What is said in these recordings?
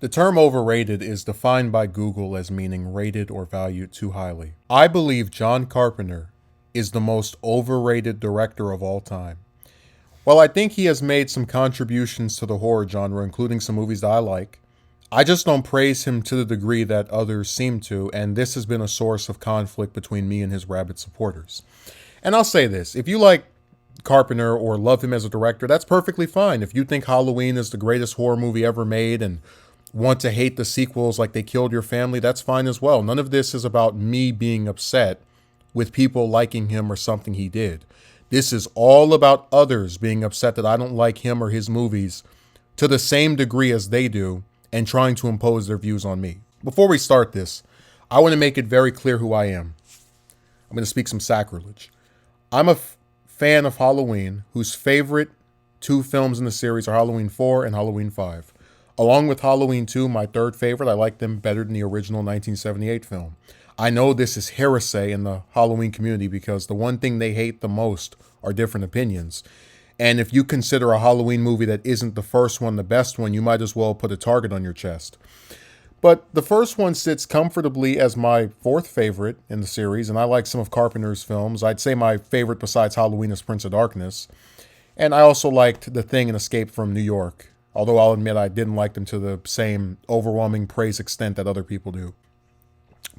The term overrated is defined by Google as meaning rated or valued too highly. I believe John Carpenter is the most overrated director of all time. While I think he has made some contributions to the horror genre, including some movies that I like, I just don't praise him to the degree that others seem to, and this has been a source of conflict between me and his rabid supporters. And I'll say this, if you like Carpenter or love him as a director, that's perfectly fine. If you think Halloween is the greatest horror movie ever made and want to hate the sequels like they killed your family, that's fine as well. None of this is about me being upset with people liking him or something he did. This is all about others being upset that I don't like him or his movies to the same degree as they do and trying to impose their views on me. Before we start this, I want to make it very clear who I am. I'm going to speak some sacrilege. I'm a fan of Halloween whose favorite two films in the series are Halloween 4 and Halloween 5. Along with Halloween 2, my third favorite, I like them better than the original 1978 film. I know this is heresy in the Halloween community because the one thing they hate the most are different opinions. And if you consider a Halloween movie that isn't the first one the best one, you might as well put a target on your chest. But the first one sits comfortably as my fourth favorite in the series, and I like some of Carpenter's films. I'd say my favorite besides Halloween is Prince of Darkness. And I also liked The Thing and Escape from New York, although I'll admit I didn't like them to the same overwhelming praise extent that other people do.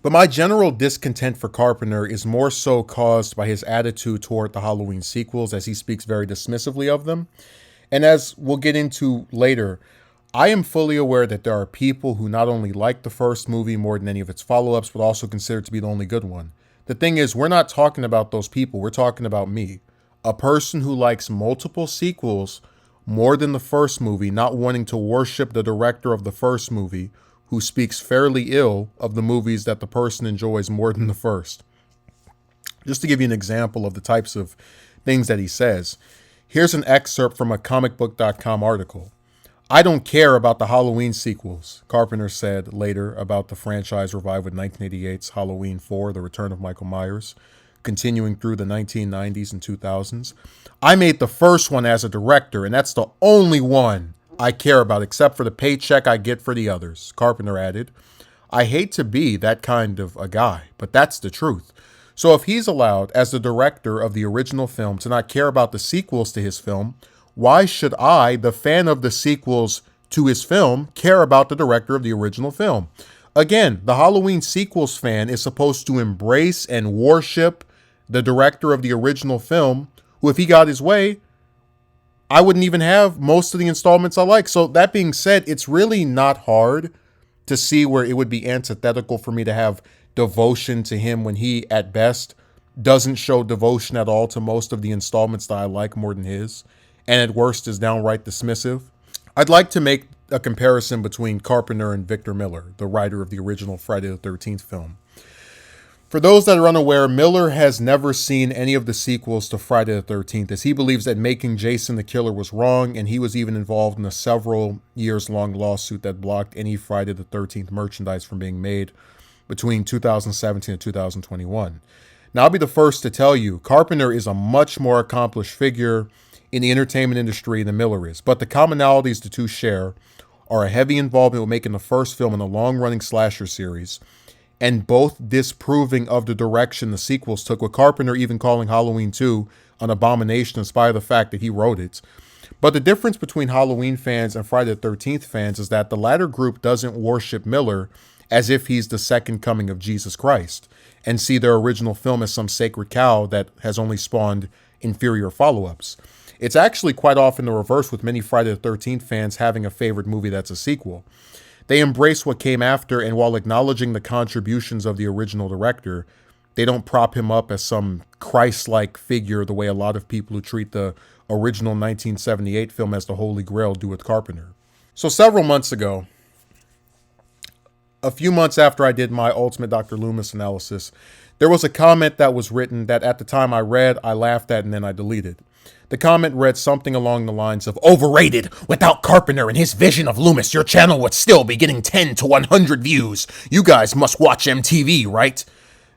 But my general discontent for Carpenter is more so caused by his attitude toward the Halloween sequels, as he speaks very dismissively of them. And as we'll get into later, I am fully aware that there are people who not only like the first movie more than any of its follow-ups, but also consider it to be the only good one. The thing is, we're not talking about those people, we're talking about me. A person who likes multiple sequels more than the first movie, not wanting to worship the director of the first movie, who speaks fairly ill of the movies that the person enjoys more than the first. Just to give you an example of the types of things that he says, here's an excerpt from a comicbook.com article. I don't care about the Halloween sequels, Carpenter said later about the franchise revival with 1988's Halloween 4, The Return of Michael Myers, continuing through the 1990s and 2000s. I made the first one as a director, and that's the only one I care about, except for the paycheck I get for the others, Carpenter added. I hate to be that kind of a guy, but that's the truth. So if he's allowed, as the director of the original film, to not care about the sequels to his film, why should I, the fan of the sequels to his film, care about the director of the original film? Again, the Halloween sequels fan is supposed to embrace and worship the director of the original film, who, if he got his way, I wouldn't even have most of the installments I like. So that being said, it's really not hard to see where it would be antithetical for me to have devotion to him when he, at best, doesn't show devotion at all to most of the installments that I like more than his, and at worst is downright dismissive. I'd like to make a comparison between Carpenter and Victor Miller, the writer of the original Friday the 13th film. For those that are unaware, Miller has never seen any of the sequels to Friday the 13th, as he believes that making Jason the Killer was wrong, and he was even involved in a several years-long lawsuit that blocked any Friday the 13th merchandise from being made between 2017 and 2021. Now, I'll be the first to tell you, Carpenter is a much more accomplished figure in the entertainment industry than Miller is, but the commonalities the two share are a heavy involvement with making the first film in a long-running slasher series, and both disproving of the direction the sequels took, with Carpenter even calling Halloween 2 an abomination in spite of the fact that he wrote it. But the difference between Halloween fans and Friday the 13th fans is that the latter group doesn't worship Miller as if he's the second coming of Jesus Christ, and see their original film as some sacred cow that has only spawned inferior follow-ups. It's actually quite often the reverse, with many Friday the 13th fans having a favorite movie that's a sequel. They embrace what came after, and while acknowledging the contributions of the original director, they don't prop him up as some Christ-like figure the way a lot of people who treat the original 1978 film as the Holy Grail do with Carpenter. So several months ago, a few months after I did my Ultimate Dr. Loomis analysis, there was a comment that was written that at the time I read, I laughed at, and then I deleted. The comment read something along the lines of, "Overrated. Without Carpenter and his vision of Loomis, your channel would still be getting 10 to 100 views. You guys must watch MTV, right?"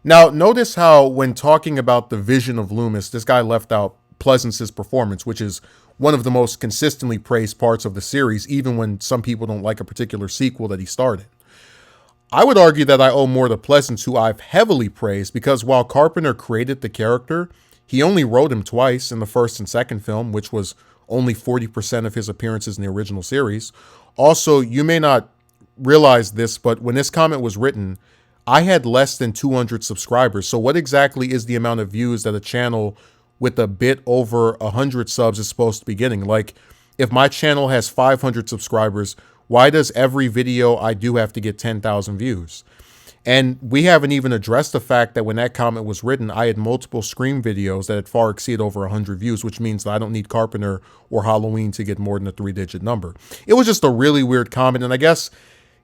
Now, notice how when talking about the vision of Loomis, this guy left out Pleasance's performance, which is one of the most consistently praised parts of the series, even when some people don't like a particular sequel that he started. I would argue that I owe more to Pleasance, who I've heavily praised, because while Carpenter created the character, he only wrote him twice in the first and second film, which was only 40% of his appearances in the original series. Also, you may not realize this, but when this comment was written, I had less than 200 subscribers. So what exactly is the amount of views that a channel with a bit over 100 subs is supposed to be getting? Like, if my channel has 500 subscribers, why does every video I do have to get 10,000 views? And we haven't even addressed the fact that when that comment was written, I had multiple Scream videos that had far exceeded over 100 views, which means that I don't need Carpenter or Halloween to get more than a 3-digit number. It was just a really weird comment, and I guess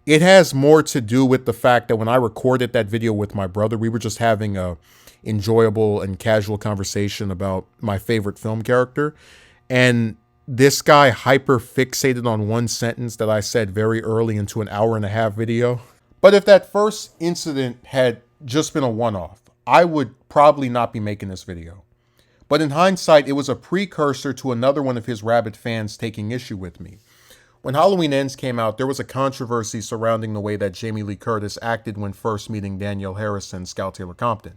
it has more to do with the fact that when I recorded that video with my brother, we were just having a enjoyable and casual conversation about my favorite film character. And this guy hyper fixated on one sentence that I said very early into an hour-and-a-half video. But if that first incident had just been a one-off, I would probably not be making this video. But in hindsight, it was a precursor to another one of his rabid fans taking issue with me. When Halloween Ends came out, there was a controversy surrounding the way that Jamie Lee Curtis acted when first meeting Danielle Harrison, Scout Taylor Compton.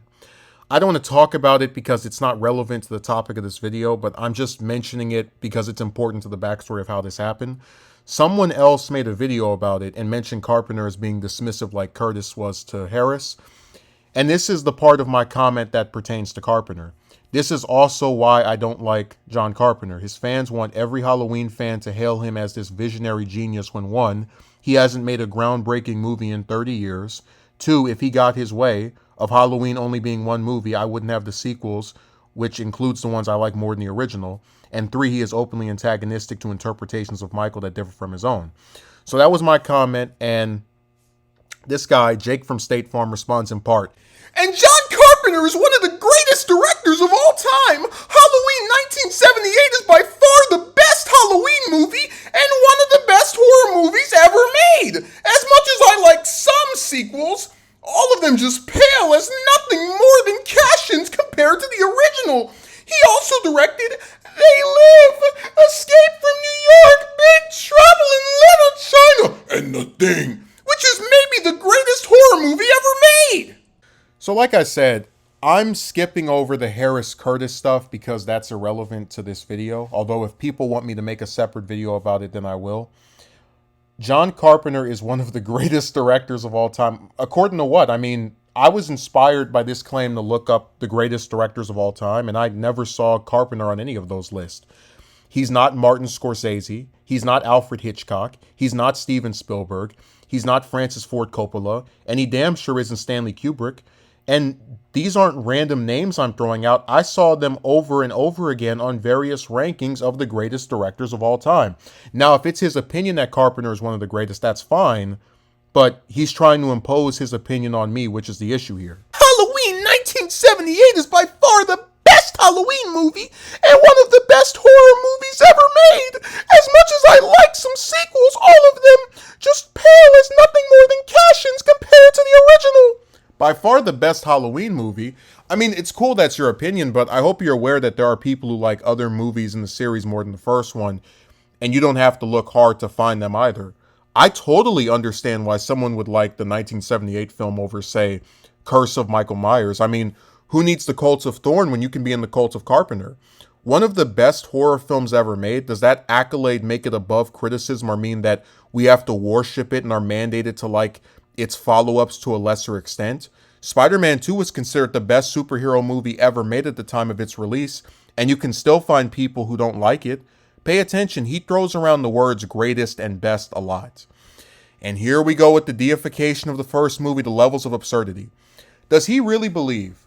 I don't want to talk about it because it's not relevant to the topic of this video, but I'm just mentioning it because it's important to the backstory of how this happened. Someone else made a video about it and mentioned Carpenter as being dismissive like Curtis was to Harris. And this is the part of my comment that pertains to Carpenter. This is also why I don't like John Carpenter. His fans want every Halloween fan to hail him as this visionary genius when 1, he hasn't made a groundbreaking movie in 30 years. 2, if he got his way, of Halloween only being one movie, I wouldn't have the sequels, which includes the ones I like more than the original. And 3, he is openly antagonistic to interpretations of Michael that differ from his own. So that was my comment, and this guy, Jake from State Farm, responds in part, "And John Carpenter is one of the greatest directors of all time. Halloween 1978 is by far the best Halloween movie and one of the best horror movies ever made. As much as I like some sequels, all of them just pale as nothing more than cash-ins compared to the original. He also directed They Live, Escape from New York, Big Trouble in Little China, and The Thing, which is maybe the greatest horror movie ever made." So like I said, I'm skipping over the Harris Curtis stuff because that's irrelevant to this video. Although if people want me to make a separate video about it, then I will. John Carpenter is one of the greatest directors of all time. According to what? I mean, I was inspired by this claim to look up the greatest directors of all time, and I never saw Carpenter on any of those lists. He's not Martin Scorsese. He's not Alfred Hitchcock. He's not Steven Spielberg. He's not Francis Ford Coppola. And he damn sure isn't Stanley Kubrick. And these aren't random names I'm throwing out. I saw them over and over again on various rankings of the greatest directors of all time. Now, if it's his opinion that Carpenter is one of the greatest, that's fine. But he's trying to impose his opinion on me, which is the issue here. "Halloween 1978 is by far the best Halloween movie and one of the best horror movies ever made. As much as I like some sequels, all of them just pale as nothing more than cash-ins compared to the original." By far the best Halloween movie. I mean, it's cool that's your opinion, but I hope you're aware that there are people who like other movies in the series more than the first one, and you don't have to look hard to find them either. I totally understand why someone would like the 1978 film over, say, Curse of Michael Myers. I mean, who needs the Cult of Thorn when you can be in the Cult of Carpenter? One of the best horror films ever made. Does that accolade make it above criticism or mean that we have to worship it and are mandated to like its follow-ups to a lesser extent? Spider-Man 2 was considered the best superhero movie ever made at the time of its release, and you can still find people who don't like it. Pay attention, he throws around the words greatest and best a lot. And here we go with the deification of the first movie to levels of absurdity. Does he really believe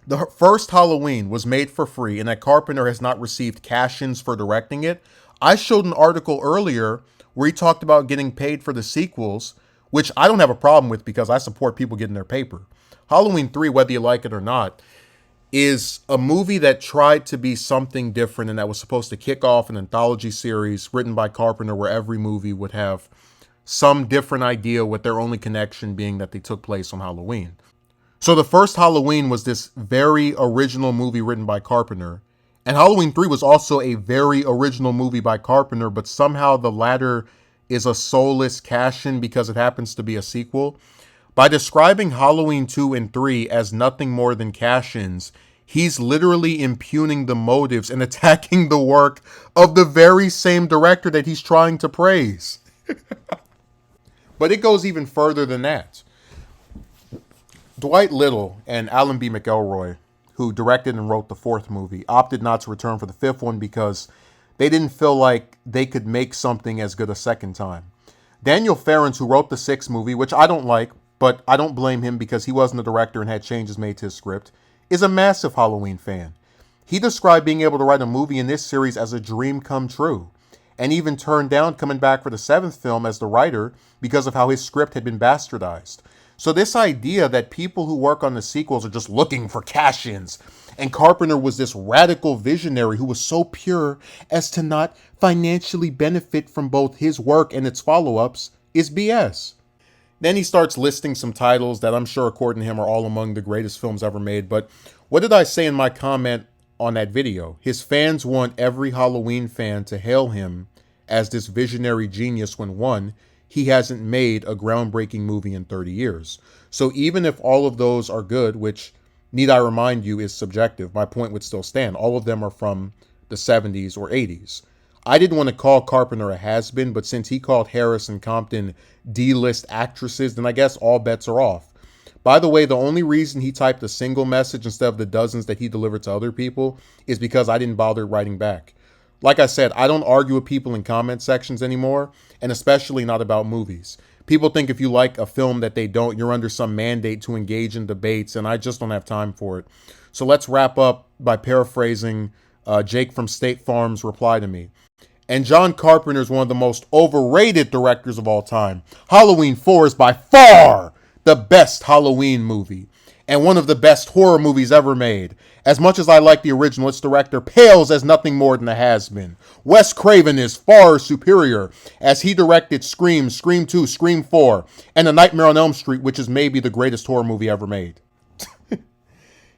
the first Halloween was made for free and that Carpenter has not received cash-ins for directing it? I showed an article earlier where he talked about getting paid for the sequels, which I don't have a problem with because I support people getting their paper. Halloween 3, whether you like it or not, is a movie that tried to be something different and that was supposed to kick off an anthology series written by Carpenter where every movie would have some different idea with their only connection being that they took place on Halloween. So the first Halloween was this very original movie written by Carpenter, And Halloween 3 was also a very original movie by Carpenter, but somehow the latter is a soulless cash-in because it happens to be a sequel. By describing Halloween 2 and 3 as nothing more than cash-ins, he's literally impugning the motives and attacking the work of the very same director that he's trying to praise. But it goes even further than that. Dwight Little and Alan B. McElroy, who directed and wrote the fourth movie, opted not to return for the fifth one because they didn't feel like they could make something as good a second time. Daniel Ferrens, who wrote the sixth movie, which I don't like, but I don't blame him because he wasn't a director and had changes made to his script, is a massive Halloween fan. He described being able to write a movie in this series as a dream come true, and even turned down coming back for the seventh film as the writer because of how his script had been bastardized. So this idea that people who work on the sequels are just looking for cash-ins, and Carpenter was this radical visionary who was so pure as to not financially benefit from both his work and its follow-ups, is BS. Then he starts listing some titles that I'm sure, according to him, are all among the greatest films ever made. But what did I say in my comment on that video? His fans want every Halloween fan to hail him as this visionary genius when, one, he hasn't made a groundbreaking movie in 30 years. So even if all of those are good, which, need I remind you, is subjective, my point would still stand. All of them are from the 70s or 80s. I didn't want to call Carpenter a has-been, but since he called Harris and Compton D-list actresses, then I guess all bets are off. By the way, the only reason he typed a single message instead of the dozens that he delivered to other people is because I didn't bother writing back. Like I said, I don't argue with people in comment sections anymore, and especially not about movies. People think if you like a film that they don't, you're under some mandate to engage in debates, and I just don't have time for it. So let's wrap up by paraphrasing Jake from State Farm's reply to me. And John Carpenter is one of the most overrated directors of all time. Halloween 4 is by far the best Halloween movie, and one of the best horror movies ever made. As much as I like the original, its director pales as nothing more than a has-been. Wes Craven is far superior, as he directed Scream, Scream 2, Scream 4, and A Nightmare on Elm Street, which is maybe the greatest horror movie ever made.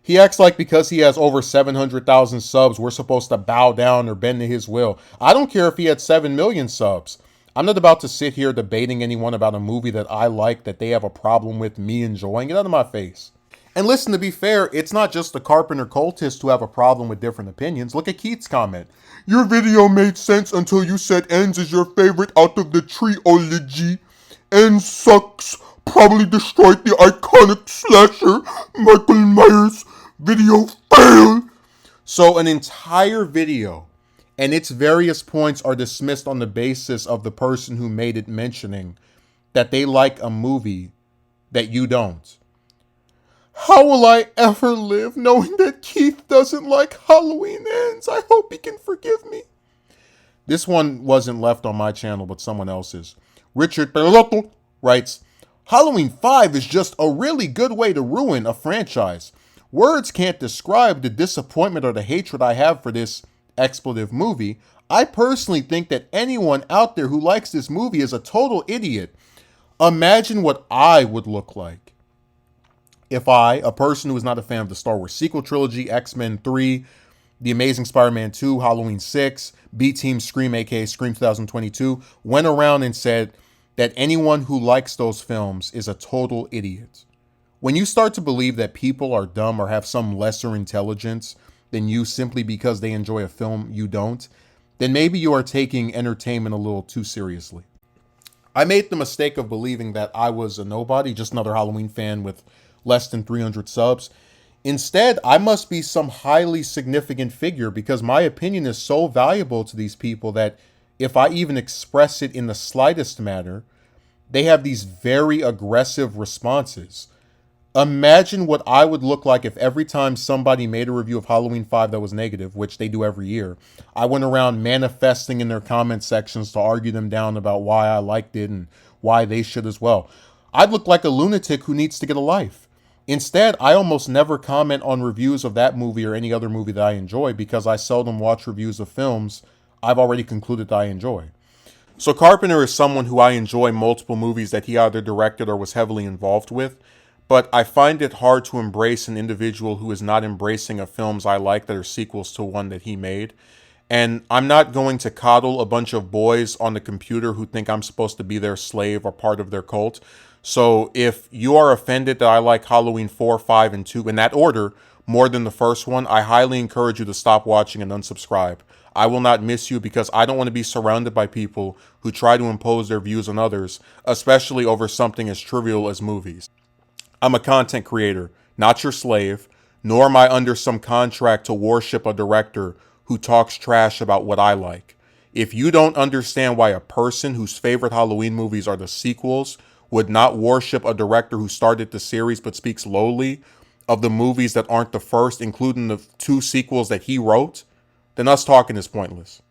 He acts like because he has over 700,000 subs, we're supposed to bow down or bend to his will. I don't care if he had 7 million subs. I'm not about to sit here debating anyone about a movie that I like that they have a problem with me enjoying. Get out of my face. And listen, to be fair, it's not just the Carpenter cultists who have a problem with different opinions. Look at Keith's comment. Your video made sense until you said Ends is your favorite out of the trilogy. Ends sucks. Probably destroyed the iconic slasher. Michael Myers video failed. So an entire video and its various points are dismissed on the basis of the person who made it mentioning that they like a movie that you don't. How will I ever live knowing that Keith doesn't like Halloween Ends? I hope he can forgive me. This one wasn't left on my channel, but someone else's. Richard Perlotto writes, Halloween 5 is just a really good way to ruin a franchise. Words can't describe the disappointment or the hatred I have for this expletive movie. I personally think that anyone out there who likes this movie is a total idiot. Imagine what I would look like if I, a person who is not a fan of the Star Wars sequel trilogy, X-Men 3, The Amazing Spider-Man 2, Halloween 6, B-Team Scream, aka Scream 2022, went around and said that anyone who likes those films is a total idiot. When you start to believe that people are dumb or have some lesser intelligence than you simply because they enjoy a film you don't, then maybe you are taking entertainment a little too seriously. I made the mistake of believing that I was a nobody, just another Halloween fan with less than 300 subs. Instead, I must be some highly significant figure because my opinion is so valuable to these people that if I even express it in the slightest manner, they have these very aggressive responses. Imagine what I would look like if every time somebody made a review of Halloween 5 that was negative, which they do every year, I went around manifesting in their comment sections to argue them down about why I liked it and why they should as well. I'd look like a lunatic who needs to get a life. Instead, I almost never comment on reviews of that movie or any other movie that I enjoy because I seldom watch reviews of films I've already concluded that I enjoy. So Carpenter is someone who I enjoy multiple movies that he either directed or was heavily involved with, but I find it hard to embrace an individual who is not embracing of films I like that are sequels to one that he made. And I'm not going to coddle a bunch of boys on the computer who think I'm supposed to be their slave or part of their cult. So if you are offended that I like Halloween 4, 5, and 2 in that order more than the first one, I highly encourage you to stop watching and unsubscribe. I will not miss you because I don't want to be surrounded by people who try to impose their views on others, especially over something as trivial as movies. I'm a content creator, not your slave, nor am I under some contract to worship a director who talks trash about what I like. If you don't understand why a person whose favorite Halloween movies are the sequels would not worship a director who started the series but speaks lowly of the movies that aren't the first, including the two sequels that he wrote, then us talking is pointless.